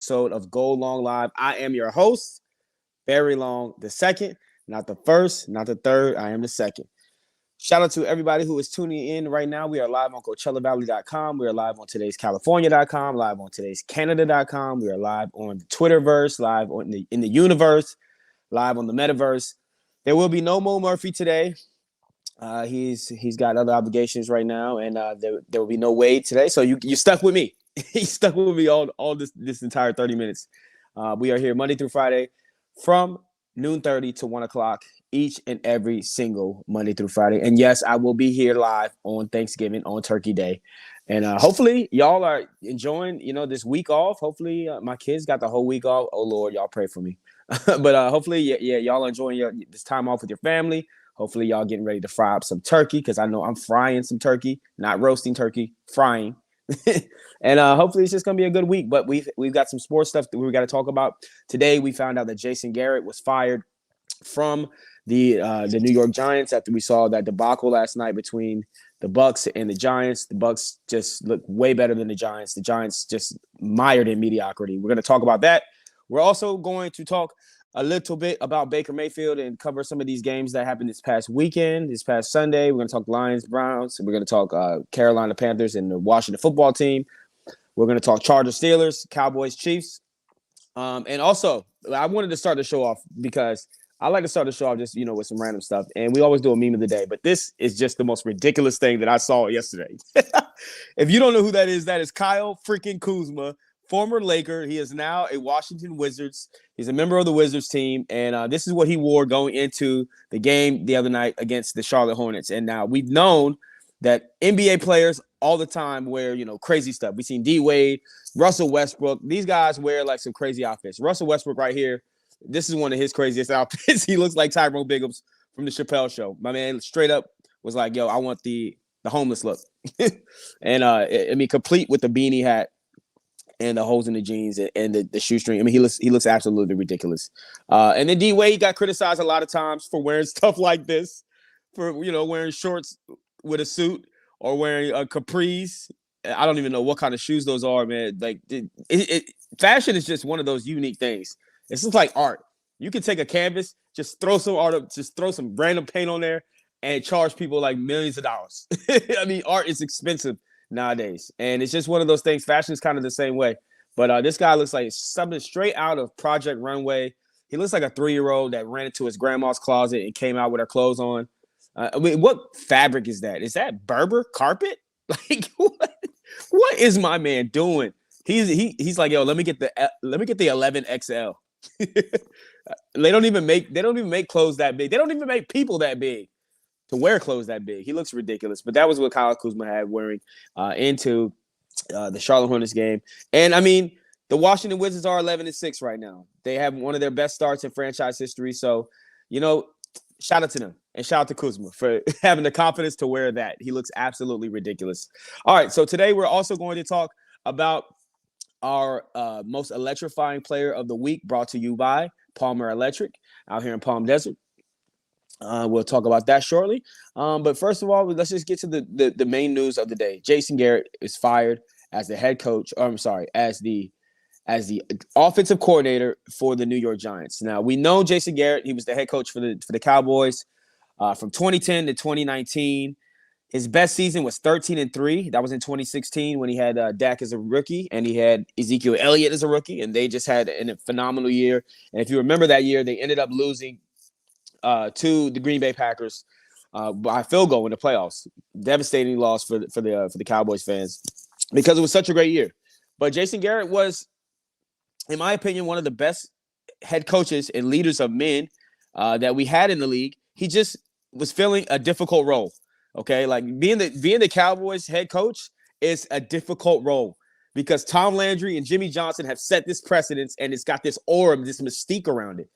episode of Go Long Live. I am your host, Barry Long, the second, not the first, not the third. I am the second. Shout out to everybody who is tuning in right now. We are live on CoachellaValley.com. We are live on today's California.com, live on today's Canada.com. We are live on the Twitterverse, live in the universe, live on the metaverse. There will be no Mo Murphy today. He's got other obligations right now, and there will be no Wade today. So you stuck with me. He stuck with me all this entire 30 minutes. We are here Monday through Friday from noon 30 to 1 o'clock each and every single Monday through Friday. And yes, I will be here live on Thanksgiving, on Turkey Day. And hopefully y'all are enjoying, this week off. Hopefully my kids got the whole week off. Oh, Lord, y'all pray for me. But hopefully, y'all are enjoying this time off with your family. Hopefully y'all getting ready to fry up some turkey, because I know I'm frying some turkey, not roasting turkey, frying. And hopefully it's just going to be a good week. But we've got some sports stuff that we got to talk about. Today we found out that Jason Garrett was fired from the New York Giants after we saw that debacle last night between the Bucs and the Giants. The Bucs just look way better than the Giants. The Giants just mired in mediocrity. We're going to talk about that. We're also going to talk a little bit about Baker Mayfield and cover some of these games that happened this past weekend, this past Sunday. We're going to talk Lions, Browns. We're going to talk Carolina Panthers and the Washington football team. We're going to talk Chargers, Steelers, Cowboys, Chiefs. And also, I wanted to start the show off because I like to start the show off just, with some random stuff. And we always do a meme of the day. But this is just the most ridiculous thing that I saw yesterday. If you don't know who that is Kyle freaking Kuzma, former Laker. He is now a Washington Wizards. He's a member of the Wizards team. And this is what he wore going into the game the other night against the Charlotte Hornets. And now we've known that NBA players all the time wear, crazy stuff. We've seen D Wade, Russell Westbrook. These guys wear like some crazy outfits. Russell Westbrook right here. This is one of his craziest outfits. He looks like Tyrone Biggums from the Chappelle Show. My man straight up was like, yo, I want the homeless look. And complete with the beanie hat and the holes in the jeans and the shoestring. He looks absolutely ridiculous. And then D Wade got criticized a lot of times for wearing stuff like this, for wearing shorts with a suit or wearing a capris. I don't even know what kind of shoes those are, man. Like fashion is just one of those unique things. It's just like art. You can take a canvas, just throw some art up, just throw some random paint on there and charge people like millions of dollars. Art is expensive nowadays. And it's just one of those things. Fashion is kind of the same way. But this guy looks like something straight out of Project Runway. He looks like a 3-year-old that ran into his grandma's closet and came out with her clothes on. What fabric is that? Is that Berber carpet? Like, what is my man doing? He's like, yo, let me get the 11XL. They don't even make clothes that big. They don't even make people that big to wear clothes that big. He looks ridiculous. But that was what Kyle Kuzma had wearing into the Charlotte Hornets game. And the Washington Wizards are 11-6 right now. They have one of their best starts in franchise history. So, shout out to them and shout out to Kuzma for having the confidence to wear that. He looks absolutely ridiculous. All right. So today we're also going to talk about our most electrifying player of the week, brought to you by Palmer Electric out here in Palm Desert. We'll talk about that shortly. But first of all, let's just get to the main news of the day. Jason Garrett is fired as the head coach. As the offensive coordinator for the New York Giants. Now, we know Jason Garrett. He was the head coach for the Cowboys from 2010 to 2019. His best season was 13-3. That was in 2016 when he had Dak as a rookie and he had Ezekiel Elliott as a rookie, and they just had a phenomenal year. And if you remember that year, they ended up losing to the Green Bay Packers by field goal in the playoffs. Devastating loss for the Cowboys fans because it was such a great year. But Jason Garrett was, in my opinion, one of the best head coaches and leaders of men that we had in the league. He just was filling a difficult role. Okay, like being the Cowboys head coach is a difficult role because Tom Landry and Jimmy Johnson have set this precedence, and it's got this aura, this mystique around it.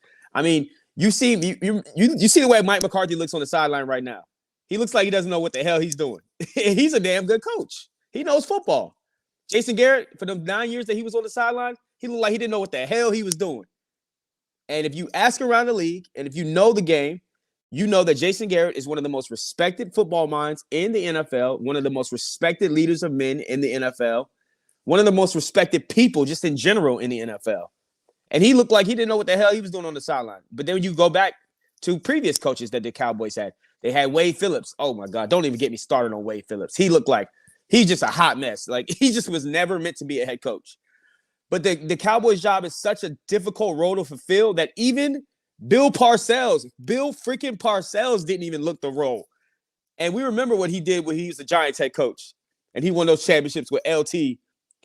You see the way Mike McCarthy looks on the sideline right now. He looks like he doesn't know what the hell he's doing. He's a damn good coach. He knows football. Jason Garrett, for the 9 years that he was on the sideline, he looked like he didn't know what the hell he was doing. And if you ask around the league, and if you know the game, you know that Jason Garrett is one of the most respected football minds in the NFL, one of the most respected leaders of men in the NFL, one of the most respected people just in general in the NFL. And he looked like he didn't know what the hell he was doing on the sideline. But then when you go back to previous coaches that the Cowboys had, they had Wade Phillips. Oh, my God. Don't even get me started on Wade Phillips. He looked like he's just a hot mess. Like, he just was never meant to be a head coach. But the Cowboys' job is such a difficult role to fulfill that even Bill freaking Parcells didn't even look the role. And we remember what he did when he was the Giants head coach. And he won those championships with LT.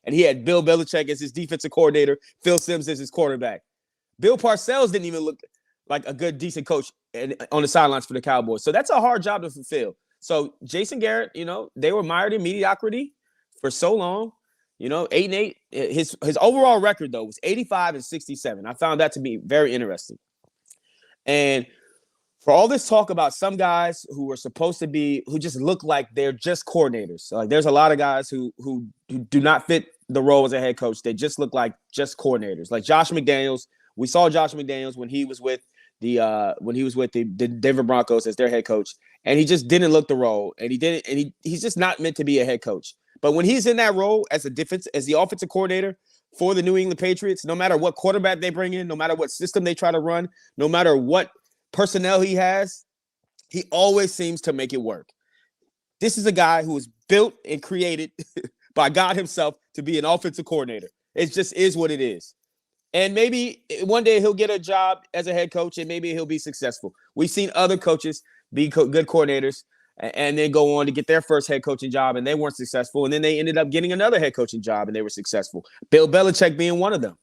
And he had Bill Belichick as his defensive coordinator, Phil Simms as his quarterback. Bill Parcells didn't even look like a good, decent coach on the sidelines for the Cowboys. So that's a hard job to fulfill. So Jason Garrett, they were mired in mediocrity for so long. 8-8. His overall record, though, was 85-67. I found that to be very interesting. And for all this talk about some guys who just look like they're just coordinators. Like there's a lot of guys who do not fit the role as a head coach. They just look like just coordinators. Like Josh McDaniels. We saw Josh McDaniels when he was with the Denver Broncos as their head coach, and he just didn't look the role. And he's just not meant to be a head coach. But when he's in that role as the offensive coordinator for the New England Patriots, no matter what quarterback they bring in, no matter what system they try to run, no matter what personnel he has, he always seems to make it work. This is a guy who was built and created by God himself to be an offensive coordinator. It just is what it is. And maybe one day he'll get a job as a head coach and maybe he'll be successful. We've seen other coaches be good coordinators and then go on to get their first head coaching job and they weren't successful. And then they ended up getting another head coaching job and they were successful. Bill Belichick being one of them.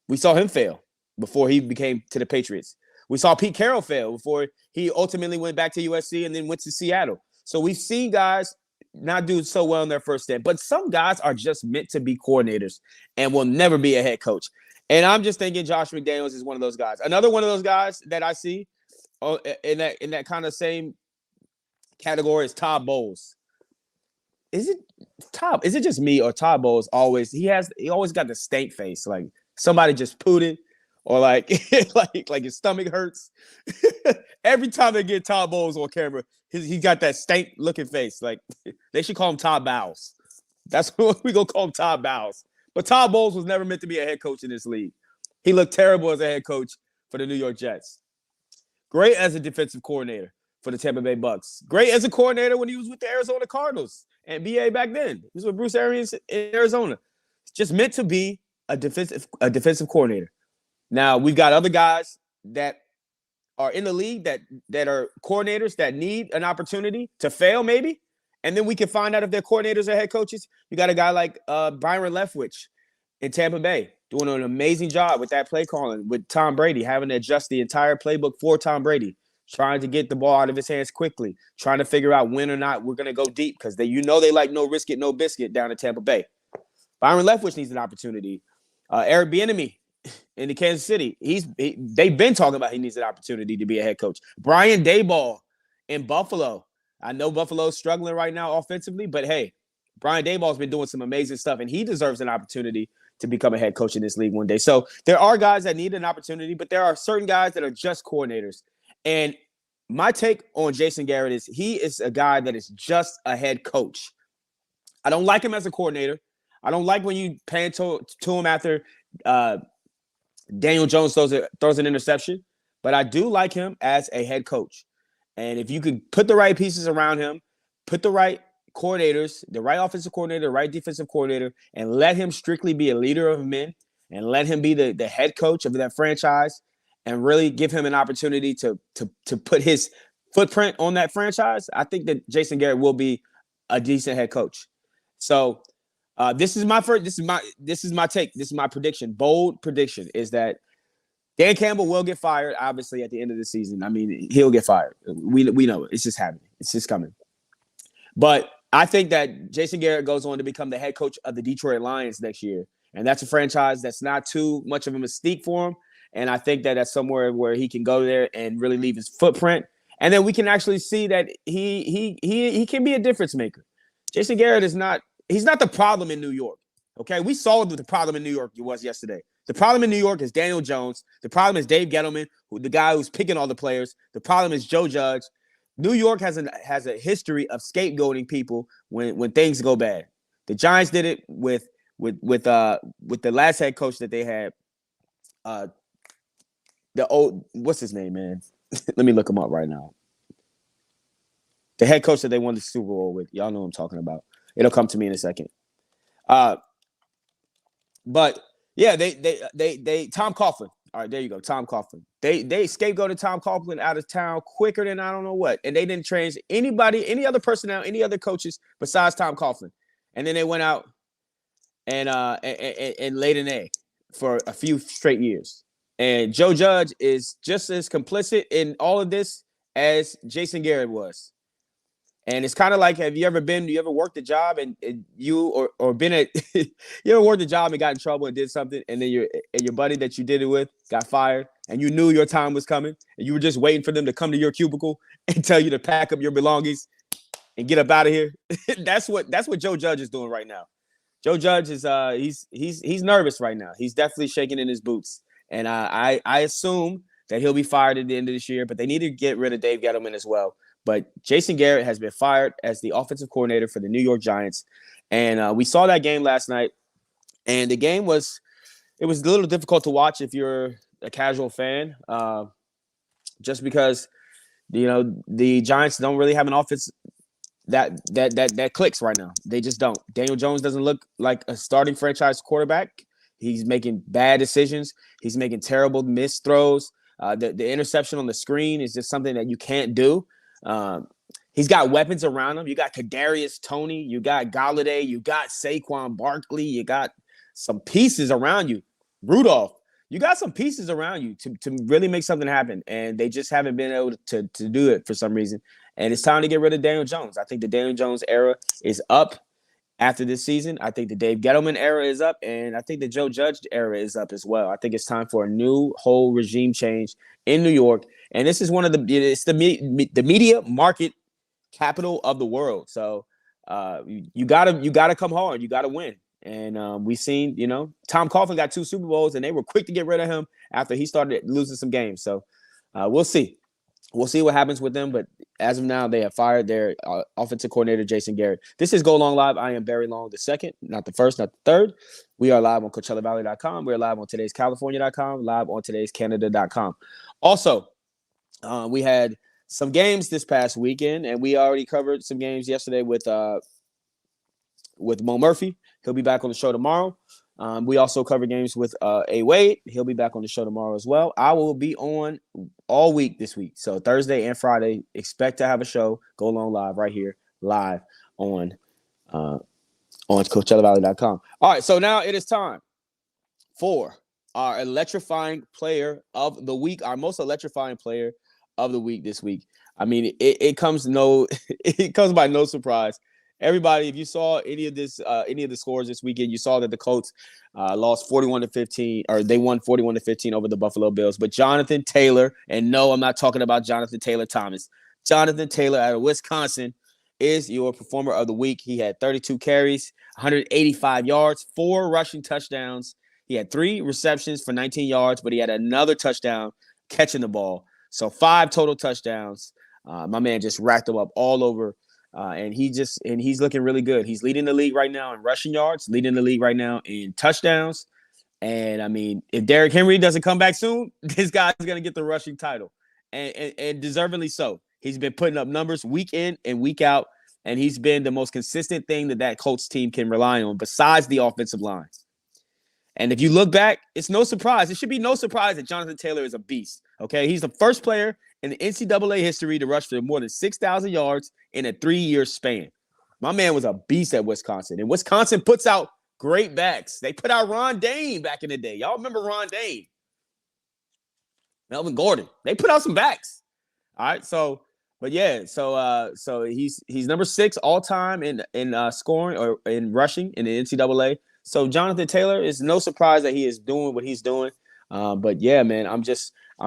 We saw him fail before he became to the Patriots. We saw Pete Carroll fail before he ultimately went back to USC and then went to Seattle. So we've seen guys not do so well in their first step, but some guys are just meant to be coordinators and will never be a head coach. And I'm just thinking Josh McDaniels is one of those guys. Another one of those guys that I see in that kind of same category is Todd Bowles. Is it just me or Todd Bowles he always got the stank face, like somebody just pooted or like his stomach hurts. Every time they get Todd Bowles on camera, he got that stank looking face. Like they should call him Todd Bowles. That's what we gonna call him, Todd Bowles. But Todd Bowles was never meant to be a head coach in this league. He looked terrible as a head coach for the New York Jets. Great as a defensive coordinator for the Tampa Bay Bucks. Great as a coordinator when he was with the Arizona Cardinals and BA back then. He was with Bruce Arians in Arizona. It's just meant to be a defensive coordinator. Now, we've got other guys that are in the league that are coordinators that need an opportunity to fail maybe. And then we can find out if they're coordinators or head coaches. You got a guy like Byron Leftwich in Tampa Bay doing an amazing job with that play calling with Tom Brady, having to adjust the entire playbook for Tom Brady, trying to get the ball out of his hands quickly, trying to figure out when or not we're going to go deep because they like no risk it, no biscuit down in Tampa Bay. Byron Leftwich needs an opportunity. Eric Bieniemy in the Kansas City, they've been talking about he needs an opportunity to be a head coach. Brian Daboll in Buffalo. I know Buffalo's struggling right now offensively, but hey, Brian Daboll's been doing some amazing stuff, and he deserves an opportunity to become a head coach in this league one day. So there are guys that need an opportunity, but there are certain guys that are just coordinators. And my take on Jason Garrett is he is a guy that is just a head coach. I don't like him as a coordinator. I don't like when you pan to him after Daniel Jones throws an interception, but I do like him as a head coach. And if you could put the right pieces around him, put the right coordinators, the right offensive coordinator, the right defensive coordinator, and let him strictly be a leader of men and let him be the head coach of that franchise and really give him an opportunity to put his footprint on that franchise, I think that Jason Garrett will be a decent head coach. So this is my take. This is my prediction. Bold prediction is that Dan Campbell will get fired, obviously, at the end of the season. I mean, he'll get fired. We know it. It's just happening. It's just coming. But I think that Jason Garrett goes on to become the head coach of the Detroit Lions next year. And that's a franchise that's not too much of a mystique for him. And I think that that's somewhere where he can go there and really leave his footprint. And then we can actually see that he can be a difference maker. Jason Garrett he's not the problem in New York. Okay, we saw what the problem in New York was yesterday. The problem in New York is Daniel Jones. The problem is Dave Gettleman, the guy who's picking all the players. The problem is Joe Judge. New York has a history of scapegoating people when things go bad. The Giants did it with with the last head coach that they had, the old what's his name, man? Let me look him up right now. The head coach that they won the Super Bowl with. Y'all know what I'm talking about. It'll come to me in a second. But yeah, they Tom Coughlin. All right, there you go, Tom Coughlin. They scapegoated Tom Coughlin out of town quicker than I don't know what, and they didn't change anybody, any other personnel, any other coaches besides Tom Coughlin. And then they went out and laid an egg for a few straight years. And Joe Judge is just as complicit in all of this as Jason Garrett was. And it's kind of like, you ever worked a job and you or been at you ever worked a job and got in trouble and did something, and then your buddy that you did it with got fired, and you knew your time was coming, and you were just waiting for them to come to your cubicle and tell you to pack up your belongings and get up out of here. That's what Joe Judge is doing right now. Joe Judge is he's nervous right now. He's definitely shaking in his boots, and I assume that he'll be fired at the end of this year. But they need to get rid of Dave Gettleman as well. But Jason Garrett has been fired as the offensive coordinator for the New York Giants, and we saw that game last night. And the game was a little difficult to watch if you're a casual fan, just because the Giants don't really have an offense that clicks right now. They just don't. Daniel Jones doesn't look like a starting franchise quarterback. He's making bad decisions. He's making terrible missed throws. The interception on the screen is just something that you can't do. He's got weapons around him. You got Kadarius Toney, you got Galladay, you got Saquon Barkley, you got some pieces around you. Rudolph, you got some pieces around you to really make something happen, and they just haven't been able to do it for some reason. And it's time to get rid of Daniel Jones. I think the Daniel Jones era is up after this season. I think the Dave Gettleman era is up, and I think the Joe Judge era is up as well. I think it's time for a new whole regime change in New York. And this is the media market capital of the world. So you gotta come hard. You gotta win. And we've seen, Tom Coughlin got 2 Super Bowls, and they were quick to get rid of him after he started losing some games. So we'll see. We'll see what happens with them. But as of now, they have fired their offensive coordinator, Jason Garrett. This is Go Long Live. I am Barry Long, the second, not the first, not the third. We are live on CoachellaValley.com. We're live on today'scalifornia.com, live on today'scanada.com. Also, we had some games this past weekend, and we already covered some games yesterday with Mo Murphy. He'll be back on the show tomorrow. We also cover games with A. Wade. He'll be back on the show tomorrow as well. I will be on all week this week. So Thursday and Friday, expect to have a show, Go Long Live, right here, live on CoachellaValley.com. All right, so now it is time for our electrifying player of the week, our most electrifying player of the week this week. I mean, it comes by no surprise. Everybody, if you saw any of the scores this weekend, you saw that the Colts lost 41-15, or they won 41-15 over the Buffalo Bills. But Jonathan Taylor, and no, I'm not talking about Jonathan Taylor Thomas. Jonathan Taylor out of Wisconsin is your performer of the week. He had 32 carries, 185 yards, 4 rushing touchdowns. He had 3 receptions for 19 yards, but he had another touchdown catching the ball. So 5 total touchdowns. My man just racked them up all over. And he's looking really good. He's leading the league right now in rushing yards, leading the league right now in touchdowns. And I mean, if Derrick Henry doesn't come back soon, this guy's going to get the rushing title, and deservedly so. He's been putting up numbers week in and week out, and he's been the most consistent thing that Colts team can rely on besides the offensive line. And if you look back, it's no surprise. It should be no surprise that Jonathan Taylor is a beast. Okay, he's the first player in the NCAA history to rush for more than 6,000 yards in a 3-year span. My man was a beast at Wisconsin. And Wisconsin puts out great backs. They put out Ron Dane back in the day. Y'all remember Ron Dane? Melvin Gordon. They put out some backs. All right, so he's number 6 all time in scoring or in rushing in the NCAA. So Jonathan Taylor, is no surprise that he is doing what he's doing. But yeah, man, I'm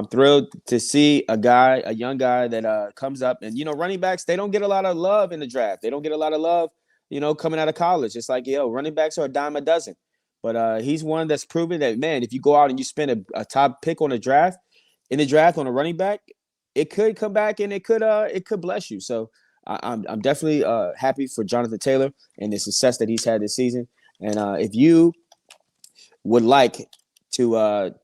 thrilled to see a young guy that comes up. And, running backs, they don't get a lot of love in the draft. They don't get a lot of love, coming out of college. It's like, running backs are a dime a dozen. But he's one that's proven that, man, if you go out and you spend a top pick on the draft on a running back, it could come back and it could bless you. So I'm definitely happy for Jonathan Taylor and the success that he's had this season. And if you would like to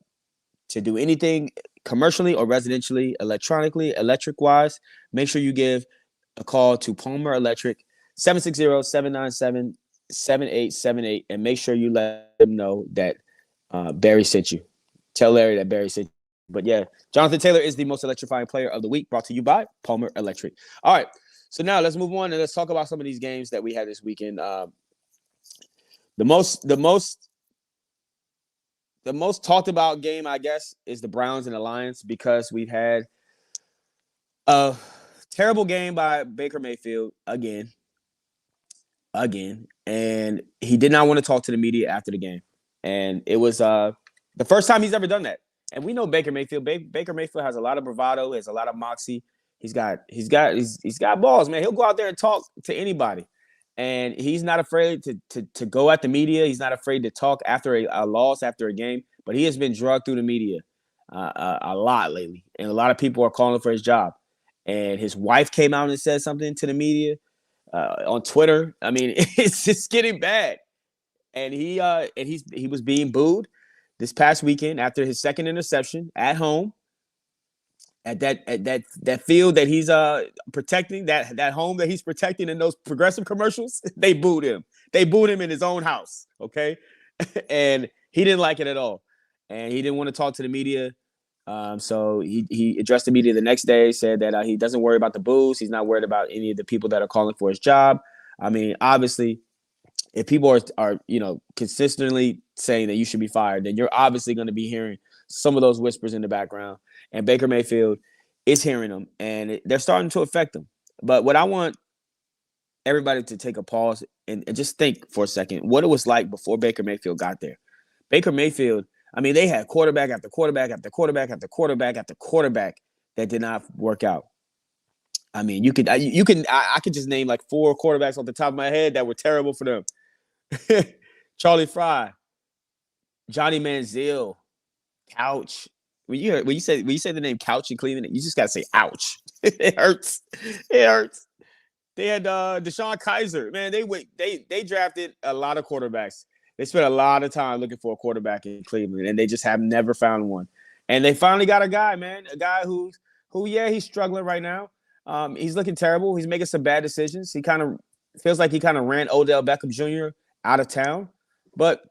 do anything commercially or residentially, electronically, electric-wise, make sure you give a call to Palmer Electric, 760-797-7878, and make sure you let them know that Barry sent you. Tell Larry that Barry sent you. But yeah, Jonathan Taylor is the most electrifying player of the week, brought to you by Palmer Electric. All right, so now let's move on and let's talk about some of these games that we had this weekend. The most talked about game, I guess, is the Browns and the Lions, because we've had a terrible game by Baker Mayfield again, and he did not want to talk to the media after the game. And it was the first time he's ever done that. And we know Baker Mayfield. Baker Mayfield has a lot of bravado, has a lot of moxie. He's got balls, man. He'll go out there and talk to anybody. And he's not afraid to go at the media. He's not afraid to talk after a loss, after a game. But he has been drugged through the media a lot lately. And a lot of people are calling for his job. And his wife came out and said something to the media on Twitter. I mean, it's just getting bad. And he was being booed this past weekend after his second interception at home. At that field that he's protecting, that home that he's protecting in those Progressive commercials, they booed him. They booed him in his own house, okay? And he didn't like it at all. And he didn't want to talk to the media. So he addressed the media the next day, said that he doesn't worry about the boos. He's not worried about any of the people that are calling for his job. I mean, obviously, if people are consistently saying that you should be fired, then you're obviously going to be hearing some of those whispers in the background. And Baker Mayfield is hearing them, and they're starting to affect him. But what I want everybody to take a pause and just think for a second what it was like before Baker Mayfield got there. Baker Mayfield, I mean, they had quarterback after quarterback after quarterback after quarterback after quarterback that did not work out. I mean, I could just name like 4 quarterbacks off the top of my head that were terrible for them. Charlie Fry, Johnny Manziel, Couch. When you say the name Couch in Cleveland, you just gotta say ouch. It hurts. It hurts. They had Deshaun Kaiser. Man, they drafted a lot of quarterbacks. They spent a lot of time looking for a quarterback in Cleveland, and they just have never found one. And they finally got a guy, man, a guy who he's struggling right now. He's looking terrible. He's making some bad decisions. He kind of feels like he kind of ran Odell Beckham Jr. out of town. But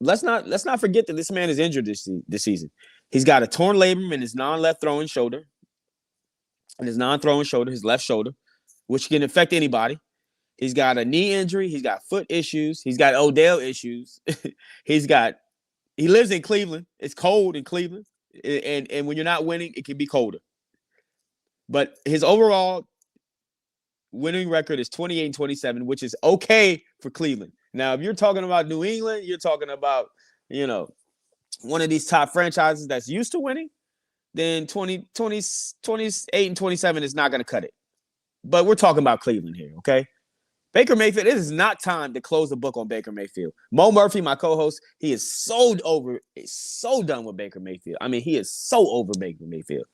let's not forget that this man is injured this season. He's got a torn labrum in his non-left throwing shoulder, his left shoulder, which can affect anybody. He's got a knee injury. He's got foot issues. He's got Odell issues. He lives in Cleveland. It's cold in Cleveland. And when you're not winning, it can be colder. But his overall winning record is 28-27, which is okay for Cleveland. Now, if you're talking about New England, you're talking about, one of these top franchises that's used to winning, then 28-27 is not going to cut it. But we're talking about Cleveland here, okay? Baker Mayfield, it is not time to close the book on Baker Mayfield. Mo Murphy, my co-host, he is so done with Baker Mayfield. I mean, he is so over Baker Mayfield.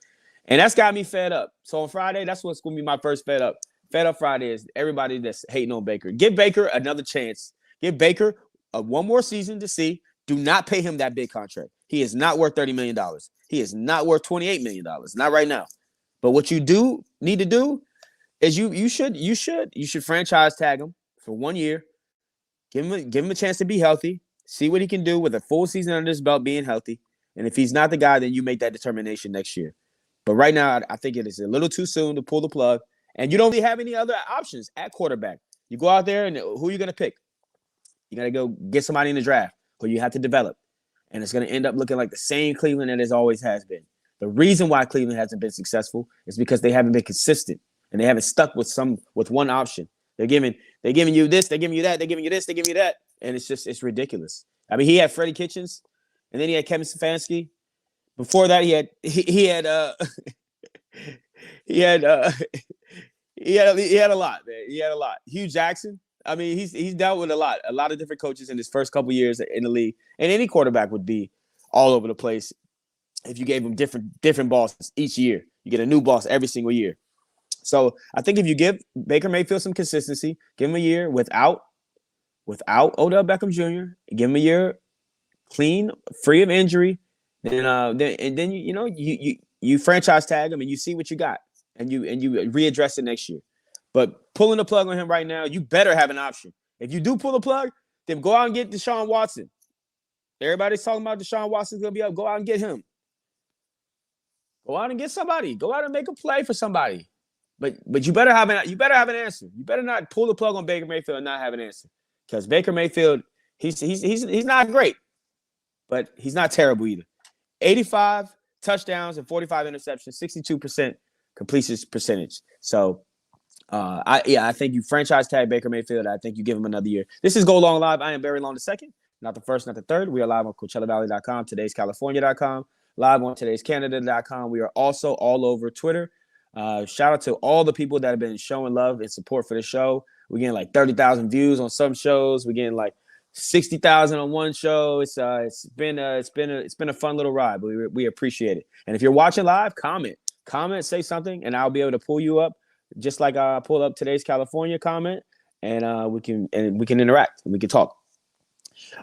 And that's got me fed up. So on Friday, that's what's going to be my first fed up. Fed up Friday is everybody that's hating on Baker. Give Baker another chance. Give Baker one more season to see. Do not pay him that big contract. He is not worth $30 million. He is not worth $28 million. Not right now. But what you do need to do is you should franchise tag him for 1 year. Give him a chance to be healthy. See what he can do with a full season under his belt being healthy. And if he's not the guy, then you make that determination next year. But right now, I think it is a little too soon to pull the plug. And you don't really have any other options at quarterback. You go out there and who are you going to pick? You got to go get somebody in the draft who you have to develop. And it's going to end up looking like the same Cleveland that it always has been. The reason why Cleveland hasn't been successful is because they haven't been consistent and they haven't stuck with one option. They're giving you this, they're giving you that, they're giving you this, they're giving you that. And it's ridiculous. I mean, he had Freddie Kitchens and then he had Kevin Stefanski. Before that, he had a lot, man. He had a lot. Hugh Jackson. I mean, he's dealt with a lot of different coaches in his first couple years in the league. And any quarterback would be all over the place if you gave him different bosses each year. You get a new boss every single year. So I think if you give Baker Mayfield some consistency, give him a year without without Odell Beckham Jr., give him a year clean, free of injury, then you franchise tag him and you see what you got and you readdress it next year. But pulling the plug on him right now, you better have an option. If you do pull the plug, then go out and get Deshaun Watson. Everybody's talking about Deshaun Watson's gonna be up. Go out and get him. Go out and get somebody. Go out and make a play for somebody. But you better have an answer. You better not pull the plug on Baker Mayfield and not have an answer. Because Baker Mayfield, he's not great, but he's not terrible either. 85 touchdowns and 45 interceptions, 62% completion percentage. So I think you franchise tag Baker Mayfield. I think you give him another year. This is Go Long Live. I am Barry Long II, not the first, not the third. We are live on CoachellaValley.com, today'scalifornia.com, live on today'scanada.com. We are also all over Twitter. Shout out to all the people that have been showing love and support for the show. We're getting like 30,000 views on some shows. We're getting like 60,000 on one show. It's been a fun little ride, but we appreciate it. And if you're watching live, comment, say something, and I'll be able to pull you up, just like I pulled up today's California comment, and we can interact and we can talk.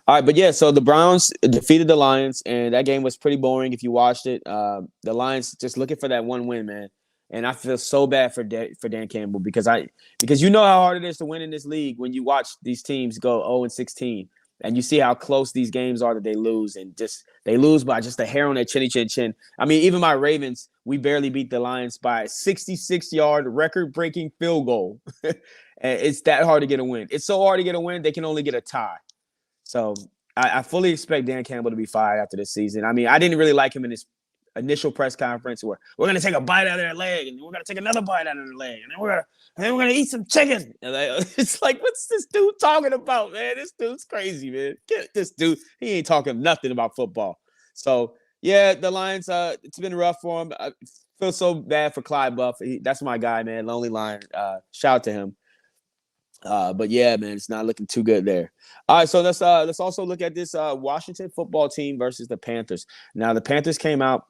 All right, but yeah, so the Browns defeated the Lions, and that game was pretty boring if you watched it. The Lions just looking for that one win, man. And I feel so bad for Dan Campbell because you know how hard it is to win in this league when you watch these teams go 0-16 and you see how close these games are that they lose, and just they lose by just a hair on their chin. I mean, even my Ravens, we barely beat the Lions by a 66-yard record-breaking field goal. And it's that hard to get a win. It's so hard to get a win, they can only get a tie. So I fully expect Dan Campbell to be fired after this season. I mean, I didn't really like him in his initial press conference where we're going to take a bite out of their leg and we're going to take another bite out of their leg and then we're going to eat some chicken. It's like, what's this dude talking about, man? This dude's crazy, man. Get this dude. He ain't talking nothing about football. So, yeah, the Lions, it's been rough for him. I feel so bad for Clyde Buff. That's my guy, man. Lonely Lion. Shout out to him. But yeah, man, it's not looking too good there. All right, so let's also look at this Washington football team versus the Panthers. Now, the Panthers came out.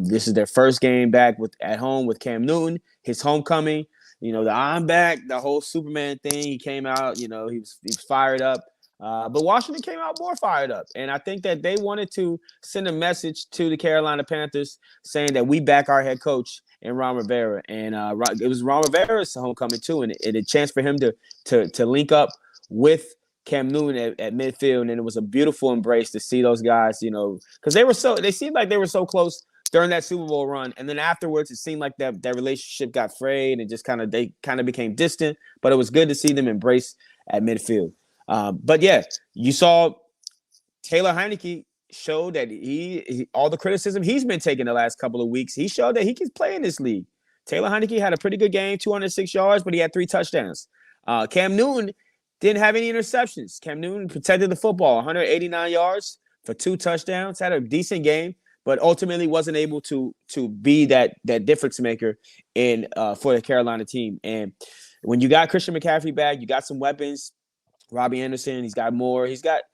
This is their first game back at home with Cam Newton, his homecoming. You know, the I'm back, the whole Superman thing. He came out, you know, he was fired up. But Washington came out more fired up. And I think that they wanted to send a message to the Carolina Panthers saying that we back our head coach and Ron Rivera. And it was Ron Rivera's homecoming too. And a chance for him to link up with Cam Newton at midfield. And it was a beautiful embrace to see those guys, you know, because they seemed like they were so close during that Super Bowl run. And then afterwards, it seemed like that relationship got frayed and just they became distant. But it was good to see them embrace at midfield. But yeah, you saw Taylor Heinicke show that he all the criticism he's been taking the last couple of weeks, he showed that he can play in this league. Taylor Heinicke had a pretty good game, 206 yards, but he had 3 touchdowns. Cam Newton didn't have any interceptions. Cam Newton protected the football, 189 yards for 2 touchdowns, had a decent game, but ultimately wasn't able to be that difference maker for the Carolina team. And when you got Christian McCaffrey back, you got some weapons. Robbie Anderson, he's got more. He's got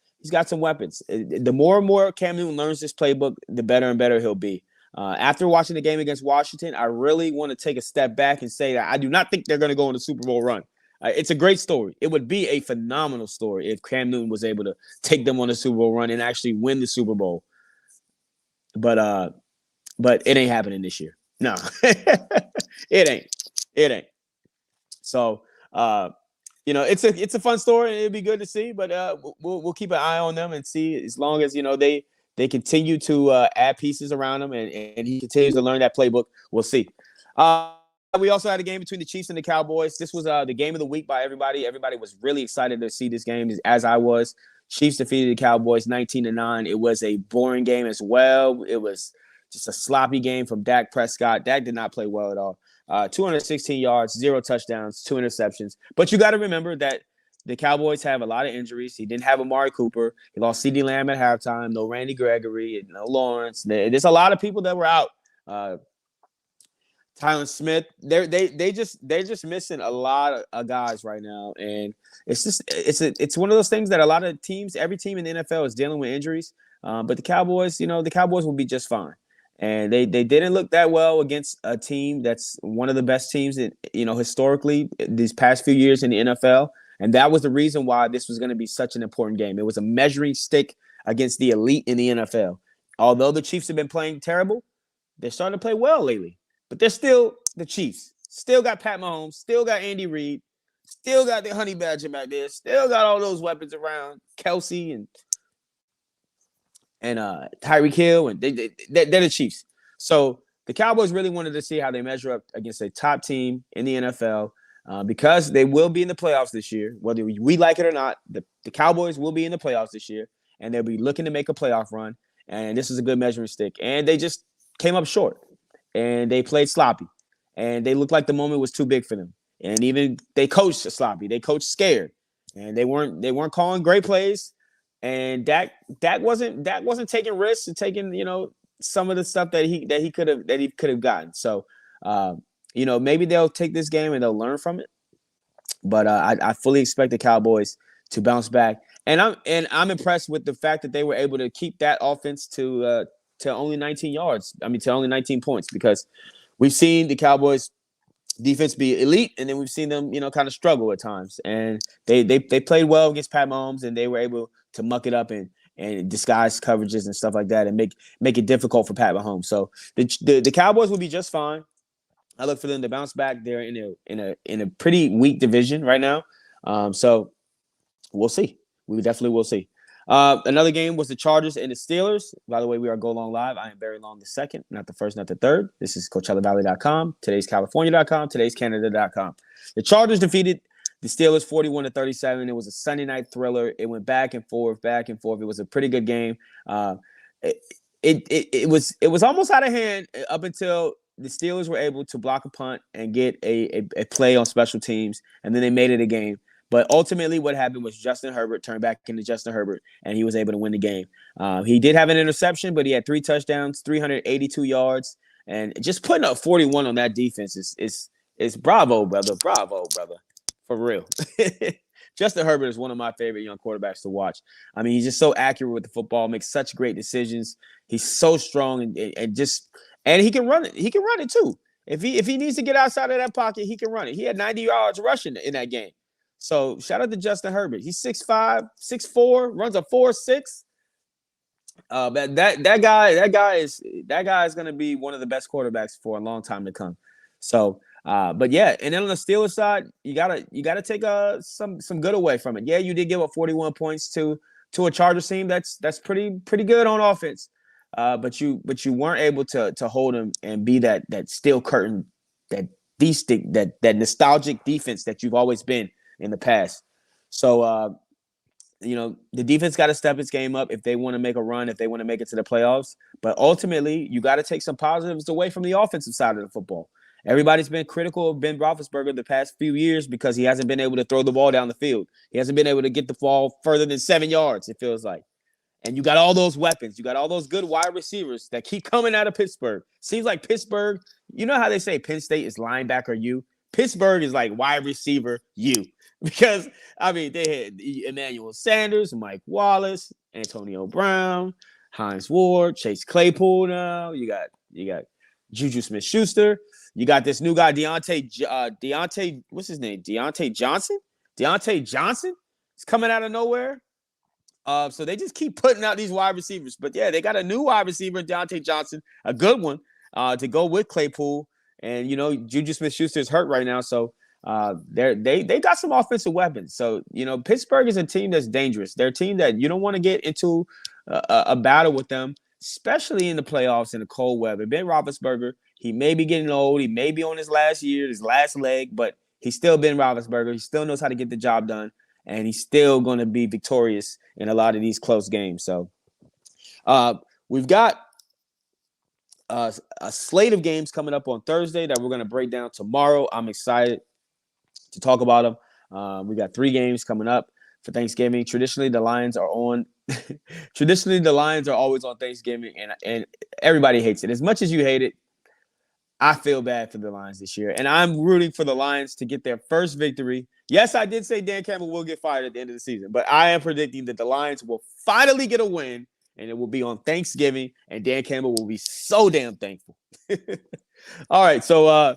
some weapons. The more and more Cam Newton learns this playbook, the better and better he'll be. After watching the game against Washington, I really want to take a step back and say that I do not think they're going to go on the Super Bowl run. It's a great story. It would be a phenomenal story if Cam Newton was able to take them on the Super Bowl run and actually win the Super Bowl. But it ain't happening this year. No, it ain't. So, you know, it's a fun story and it'd be good to see, but we'll keep an eye on them and see, as long as, you know, they continue to add pieces around him and he continues to learn that playbook. We'll see. We also had a game between the Chiefs and the Cowboys. This was the game of the week by everybody. Everybody was really excited to see this game, as I was. Chiefs defeated the Cowboys 19-9. It was a boring game as well. It was just a sloppy game from Dak Prescott. Dak did not play well at all. 216 yards, 0 touchdowns, 2 interceptions. But you got to remember that the Cowboys have a lot of injuries. He didn't have Amari Cooper. He lost CeeDee Lamb at halftime. No Randy Gregory. No Lawrence. There's a lot of people that were out. Tylen Smith. They're just missing a lot of guys right now, and it's one of those things that a lot of teams, every team in the NFL is dealing with injuries. But the Cowboys, you know, the Cowboys will be just fine. And they didn't look that well against a team that's one of the best teams that, you know, historically these past few years in the NFL. And that was the reason why this was going to be such an important game. It was a measuring stick against the elite in the NFL. Although the Chiefs have been playing terrible, they're starting to play well lately. But they're still the Chiefs. Still got Pat Mahomes. Still got Andy Reid. Still got the Honey Badger back there. Still got all those weapons around. Kelsey and Tyreek Hill, and they're the Chiefs. So the Cowboys really wanted to see how they measure up against a top team in the NFL because they will be in the playoffs this year. Whether we like it or not, the Cowboys will be in the playoffs this year, and they'll be looking to make a playoff run. And this is a good measuring stick. And they just came up short, and they played sloppy, and they looked like the moment was too big for them. And even they coached sloppy. They coached scared, and they weren't calling great plays. And Dak wasn't taking risks and taking some of the stuff that he could have gotten. So maybe they'll take this game and they'll learn from it. But I fully expect the Cowboys to bounce back. And I'm impressed with the fact that they were able to keep that offense to only 19 yards. I mean, to only 19 points, because we've seen the Cowboys defense be elite, and then we've seen them, kind of struggle at times. And they played well against Pat Mahomes, and they were able to muck it up and disguise coverages and stuff like that, and make it difficult for Pat Mahomes. So the Cowboys will be just fine. I look for them to bounce back. They're in a pretty weak division right now, so we'll see. We definitely will see. Another game was the Chargers and the Steelers. By the way, we are Go Long Live. I am Barry Long the second, not the first, not the third. This is CoachellaValley.com. Today's California.com. Today's Canada.com. The Chargers defeated the Steelers 41-37. It was a Sunday night thriller. It went back and forth, back and forth. It was a pretty good game. It was almost out of hand up until the Steelers were able to block a punt and get a play on special teams, and then they made it a game. But ultimately what happened was Justin Herbert turned back into Justin Herbert, and he was able to win the game. He did have an interception, but he had 3 touchdowns, 382 yards, and just putting up 41 on that defense is bravo, brother. Bravo, brother. For real. Justin Herbert is one of my favorite young quarterbacks to watch. I mean, he's just so accurate with the football, makes such great decisions. He's so strong and he can run it. He can run it too. If he needs to get outside of that pocket, he can run it. He had 90 yards rushing in that game. So shout out to Justin Herbert. He's 6'5", 6'4", runs a 4.6. That guy is going to be one of the best quarterbacks for a long time to come. So, but yeah, and then on the Steelers side, you gotta take some good away from it. Yeah, you did give up 41 points to a Chargers team that's pretty good on offense. But you weren't able to hold them and be that steel curtain, that nostalgic defense that you've always been in the past. So, the defense got to step its game up if they want to make a run, if they want to make it to the playoffs. But ultimately, you got to take some positives away from the offensive side of the football. Everybody's been critical of Ben Roethlisberger the past few years because he hasn't been able to throw the ball down the field. He hasn't been able to get the ball further than 7 yards, it feels like. And you got all those weapons. You got all those good wide receivers that keep coming out of Pittsburgh. Seems like Pittsburgh, you know how they say Penn State is linebacker U? Pittsburgh is like wide receiver U. Because, I mean, they had Emmanuel Sanders, Mike Wallace, Antonio Brown, Hines Ward, Chase Claypool now. You got Juju Smith-Schuster. You got this new guy, Deontay, what's his name? Deontay Johnson? Deontay Johnson is coming out of nowhere. So they just keep putting out these wide receivers. But, yeah, they got a new wide receiver, Deontay Johnson, a good one, to go with Claypool. And, Juju Smith-Schuster is hurt right now, so they got some offensive weapons. So, Pittsburgh is a team that's dangerous. They're a team that you don't want to get into a battle with them, especially in the playoffs in the cold weather. Ben Roethlisberger, he may be getting old. He may be on his last year, his last leg, but he's still Ben Roethlisberger. He still knows how to get the job done, and he's still going to be victorious in a lot of these close games. So we've got a slate of games coming up on Thursday that we're going to break down tomorrow. I'm excited to talk about them. We got 3 games coming up for Thanksgiving. Traditionally, the Lions are always on Thanksgiving, and everybody hates it. As much as you hate it, I feel bad for the Lions this year, and I'm rooting for the Lions to get their first victory. Yes, I did say Dan Campbell will get fired at the end of the season, but I am predicting that the Lions will finally get a win, and it will be on Thanksgiving, and Dan Campbell will be so damn thankful. All right, so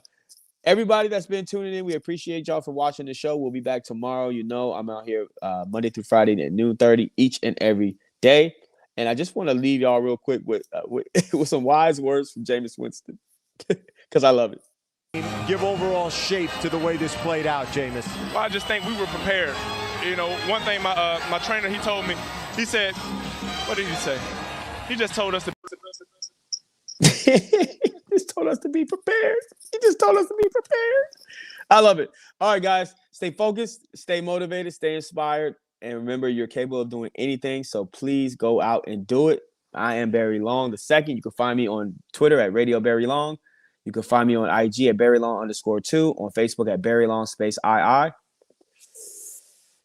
Everybody that's been tuning in, we appreciate y'all for watching the show. We'll be back tomorrow. You know, I'm out here Monday through Friday at noon 30 each and every day. And I just want to leave y'all real quick with with some wise words from Jameis Winston because I love it. Give overall shape to the way this played out, Jameis. Well, I just think we were prepared. You know, one thing my trainer, he told me, he said, what did he say? He just told us to He just told us to be prepared. He just told us to be prepared. I love it. All right, guys, stay focused, stay motivated, stay inspired, and remember you're capable of doing anything. So please go out and do it. I am Barry Long II. You can find me on Twitter at Radio Barry Long. You can find me on IG at BarryLong_2, on Facebook at BarryLong_II.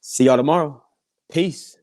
See y'all tomorrow. Peace.